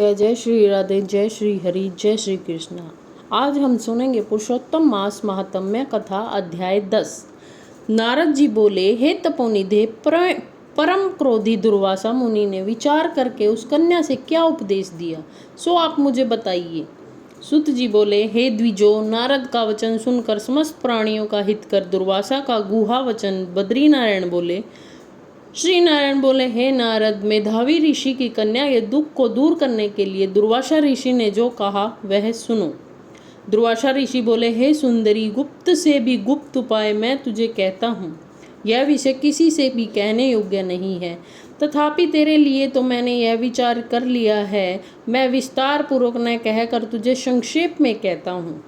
जय जय श्री राधे, जय श्री हरि, जय श्री कृष्णा। आज हम सुनेंगे पुरुषोत्तम मास महात्म्य कथा अध्याय 10। नारद जी बोले, हे तपोनिधे, परम क्रोधी दुर्वासा मुनि ने विचार करके उस कन्या से क्या उपदेश दिया, सो आप मुझे बताइए। सुत जी बोले, हे द्विजो, नारद का वचन सुनकर समस्त प्राणियों का हित कर दुर्वासा का गुहा वचन बद्री नारायण बोले। श्री नारायण बोले, हे नारद, मेधावी ऋषि की कन्या के दुख को दूर करने के लिए दुर्वासा ऋषि ने जो कहा वह सुनो। दुर्वासा ऋषि बोले, हे सुंदरी, गुप्त से भी गुप्त उपाय मैं तुझे कहता हूँ। यह विषय किसी से भी कहने योग्य नहीं है, तथापि तेरे लिए तो मैंने यह विचार कर लिया है। मैं विस्तार पूर्वक न कहकर तुझे संक्षेप में कहता हूँ।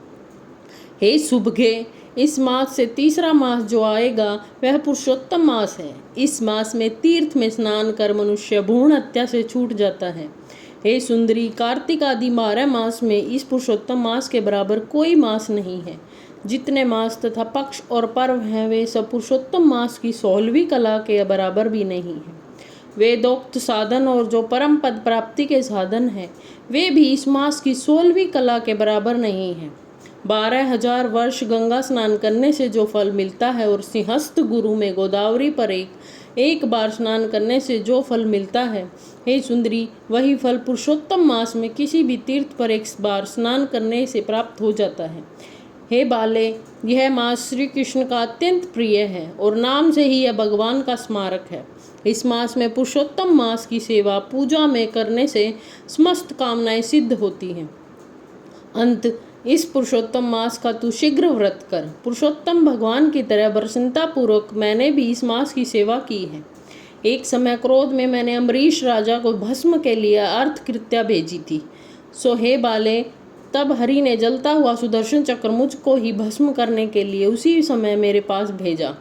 हे सुभगे, इस मास से तीसरा मास जो आएगा वह पुरुषोत्तम मास है। इस मास में तीर्थ में स्नान कर मनुष्य भ्रूण हत्या से छूट जाता है। हे सुंदरी, कार्तिक आदि 12 मास में इस पुरुषोत्तम मास के बराबर कोई मास नहीं है। जितने मास तथा पक्ष और पर्व हैं वे सब पुरुषोत्तम मास की 16वीं कला के बराबर भी नहीं है। वेदोक्त साधन और जो परम पद प्राप्ति के साधन हैं वे भी इस मास की 16वीं कला के बराबर नहीं है। 12,000 वर्ष गंगा स्नान करने से जो फल मिलता है और सिंहस्थ गुरु में गोदावरी पर एक बार स्नान करने से जो फल मिलता है, हे सुंदरी, वही फल पुरुषोत्तम मास में किसी भी तीर्थ पर एक बार स्नान करने से प्राप्त हो जाता है। हे बाले, यह मास श्री कृष्ण का अत्यंत प्रिय है और नाम से ही यह भगवान का स्मारक है। इस मास में पुरुषोत्तम मास की सेवा पूजा में करने से समस्त कामनाएं सिद्ध होती हैं। अंत इस पुरुषोत्तम मास का तू शीघ्र व्रत कर। पुरुषोत्तम भगवान की तरह प्रसन्नता पूर्वक मैंने भी इस मास की सेवा की है। एक समय क्रोध में मैंने अम्बरीश राजा को भस्म के लिए अर्थकृत्या भेजी थी। सो हे बाले, तब हरि ने जलता हुआ सुदर्शन चक्र मुझको ही भस्म करने के लिए उसी समय मेरे पास भेजा।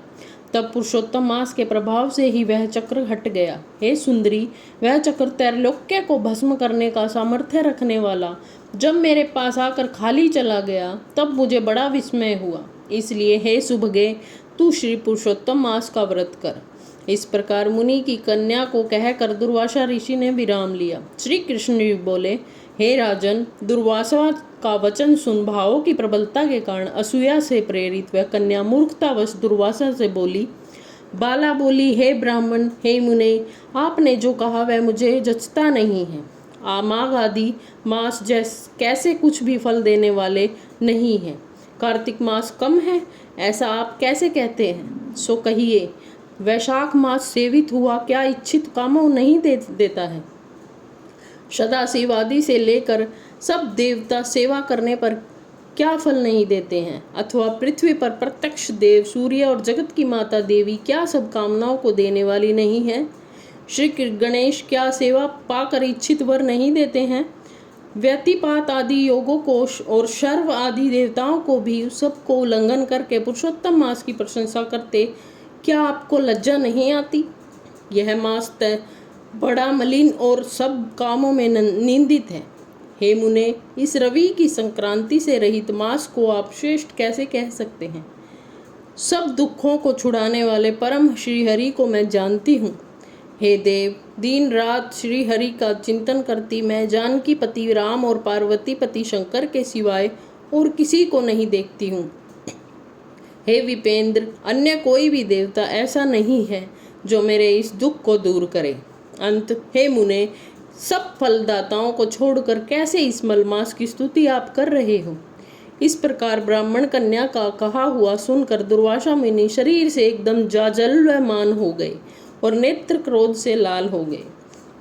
तब पुरुषोत्तम मास के प्रभाव से ही वह चक्र हट गया। हे सुंदरी, वह चक्र त्रैलोक्य को भस्म करने का सामर्थ्य रखने वाला जब मेरे पास आकर खाली चला गया तब मुझे बड़ा विस्मय हुआ। इसलिए हे सुभगे, तू श्री पुरुषोत्तम मास का व्रत कर। इस प्रकार मुनि की कन्या को कहकर दुर्वासा ऋषि ने विराम लिया। श्री कृष्ण जी बोले, हे राजन, दुर्वासा का वचन सुन भावों की प्रबलता के कारण असूया से प्रेरित वह कन्या मूर्खतावश दुर्वासा से बोली। बाला बोली, हे ब्राह्मण, हे मुने, आपने जो कहा वह मुझे जचता नहीं है। माघ आदि मास कैसे कुछ भी फल देने वाले नहीं हैं। कार्तिक मास कम है, ऐसा आप कैसे कहते हैं? सो कहिए, वैशाख मास सेवित हुआ क्या इच्छित कामों नहीं देता है? सदाशिव आदि से लेकर सब देवता सेवा करने पर क्या फल नहीं देते हैं? अथवा पृथ्वी पर प्रत्यक्ष देव सूर्य और जगत की माता देवी क्या सब कामनाओं को देने वाली नहीं है? श्री गणेश क्या सेवा पाकर इच्छित वर नहीं देते हैं? व्यतिपात आदि योगों को और शर्व आदि देवताओं को भी सबको उल्लंघन करके पुरुषोत्तम मास की प्रशंसा करते, क्या आपको लज्जा नहीं आती? यह मास तय बड़ा मलिन और सब कामों में निंदित है। हे मुने, इस रवि की संक्रांति से रहित मास को आप श्रेष्ठ कैसे कह सकते हैं? सब दुखों को छुड़ाने वाले परम श्री हरि को मैं जानती हूँ। हे देव, दिन रात श्री हरि का चिंतन करती मैं जानकी पति राम और पार्वती पति शंकर के सिवाय और किसी को नहीं देखती हूँ। हे विपेंद्र, अन्य कोई भी देवता ऐसा नहीं है जो मेरे इस दुख को दूर करे। अंत, हे मुने, सब फलदाताओं को छोड़कर कैसे इस मलमास की स्तुति आप कर रहे हो? इस प्रकार ब्राह्मण कन्या का कहा हुआ सुनकर दुर्वासा मुनि शरीर से एकदम जाजल्यमान हो गए और नेत्र क्रोध से लाल हो गए।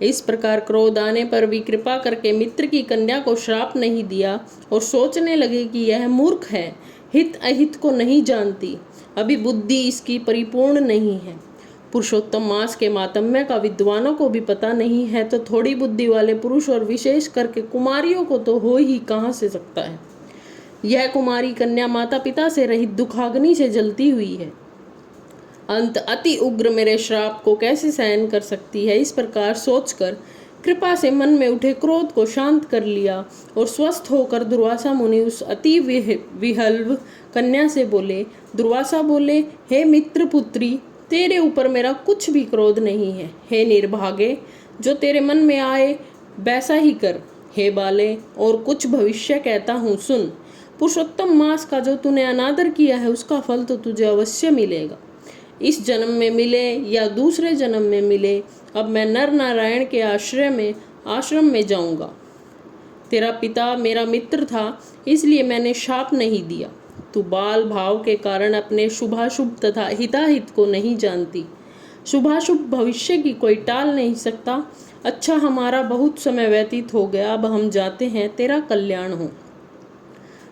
इस प्रकार क्रोध आने पर भी कृपा करके मित्र की कन्या को श्राप नहीं दिया और सोचने लगे कि यह मूर्ख है, हित अहित को नहीं जानती, अभी बुद्धि इसकी परिपूर्ण नहीं है। पुरुषोत्तम मास के मातम्य का विद्वानों को भी पता नहीं है, तो थोड़ी बुद्धि वाले पुरुष और विशेष करके कुमारियों को तो हो ही कहाँ से सकता है। यह कुमारी कन्या माता पिता से रहित दुखाग्नि से जलती हुई है। अंत अति उग्र मेरे श्राप को कैसे सहन कर सकती है? इस प्रकार सोचकर कृपा से मन में उठे क्रोध को शांत कर लिया और स्वस्थ होकर दुर्वासा मुनि उस अति विहल्व कन्या से बोले। दुर्वासा बोले, हे मित्र पुत्री, तेरे ऊपर मेरा कुछ भी क्रोध नहीं है। हे निर्भागे, जो तेरे मन में आए वैसा ही कर। हे बाले, और कुछ भविष्य कहता हूँ सुन। पुरुषोत्तम मास का जो तूने अनादर किया है उसका फल तो तुझे अवश्य मिलेगा, इस जन्म में मिले या दूसरे जन्म में मिले। अब मैं नर नारायण के आश्रम में जाऊंगा। तेरा पिता मेरा मित्र था, इसलिए मैंने शाप नहीं दिया। तू बाल भाव के कारण अपने शुभाशुभ तथा हिताहित को नहीं जानती। शुभाशुभ भविष्य की कोई टाल नहीं सकता। अच्छा, हमारा बहुत समय व्यतीत हो गया, अब हम जाते हैं, तेरा कल्याण हो।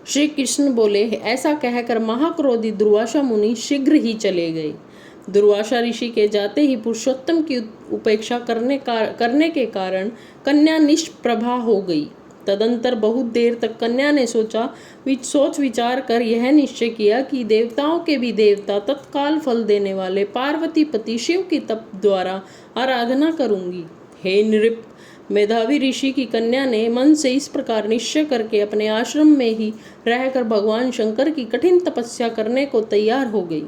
श्री कृष्ण बोले। ऐसा कहकर महाक्रोधी दुर्वासा मुनि शीघ्र ही चले गए। दुर्वासा ऋषि के जाते ही पुरुषोत्तम की उपेक्षा करने के कारण कन्या निष्प्रभा हो गई। तदंतर बहुत देर तक कन्या ने सोच विचार कर यह निश्चय किया कि देवताओं के भी देवता तत्काल फल देने वाले पार्वती पति शिव की तप द्वारा आराधना करूंगी। हे नृप, मेधावी ऋषि की कन्या ने मन से इस प्रकार निश्चय करके अपने आश्रम में ही रहकर भगवान शंकर की कठिन तपस्या करने को तैयार हो गई।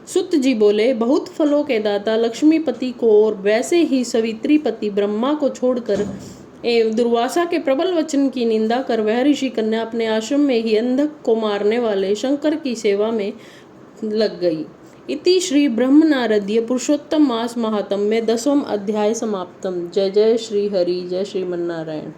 सुत जी बोले। बहुत फलों के दाता लक्ष्मीपति को और वैसे ही सवित्री पति ब्रह्मा को छोड़कर एवं दुर्वासा के प्रबल वचन की निंदा कर वह ऋषि कन्या अपने आश्रम में ही अंधक को मारने वाले शंकर की सेवा में लग गई। इति श्री ब्रह्मनारदीय पुरुषोत्तम मास महात्म्य 10वां अध्याय समाप्तम। जय जय श्री हरि, जय श्रीमन्नारायण।